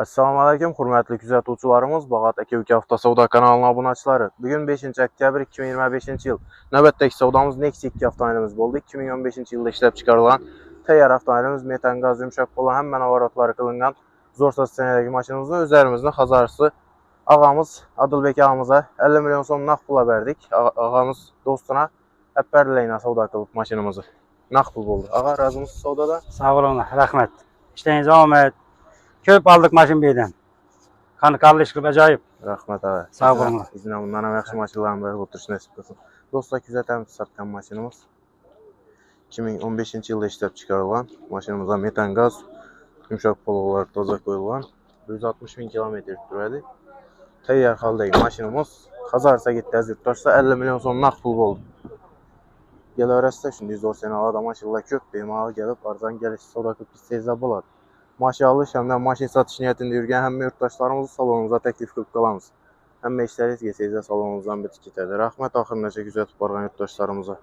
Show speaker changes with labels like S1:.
S1: Assalamu alaikum, hörmətli kuzatuvchilarimiz, Bağat Aka Avtosavdo kanalına abunəçiləri. Bugün 5 oktyabr 2025 yıl. Növbətdəki savdamız Nexia 2 avtomobilimiz oldu. 2015 yılda işləb çıxarılan təyyar avtomobilimiz metan qaz yumşaq olan həmmən avaratları qılınğan Zorsa ssenədəki maşınımızın üzərimizdə xazarısı ağamız Adılbek ağamıza 50 milyon son nağd pula verdik. Ağamız dostuna əppərliyinə savda qılıb maşınımızı. Nağd pul oldu. Ağa razımız savdada?
S2: Sağ olun, rəhmət. İşləyin zəhmət. Köp aldık maşın birdən. Kanıqallı iş qılıb acayip.
S1: Rəhmət ağa.
S2: Sağ olun.
S1: İzinə bundan yaxşı maşınların belə oturuş nəsib olsun. Dostlar, küzətəmiz satqan maşınımız 2015 yılda işləb çıxarılan maşınımıza metan qaz yumşaq pol olaraq doza qoyulan 160 bin kilometr sürədi. Təyyar haldakı maşınımız Xazarsa getdi əzirdaşsa 50 milyon son nağd pul oldu. Gəl öyrəsdə şimdi 100 adam maşınla köp bemalı gəlib arzan gəliş sodakı pis tezab olar. Maşallah şəmdən maşın satış niyyətində yürgən həmmə yurttaşlarımızı salonumuza təklif qılıb qalamız. Həmmə işləriz gəlsəyizə salonumuzdan bir tikit edir. Rəhmət axırıncə güzətib barğan yurttaşlarımıza.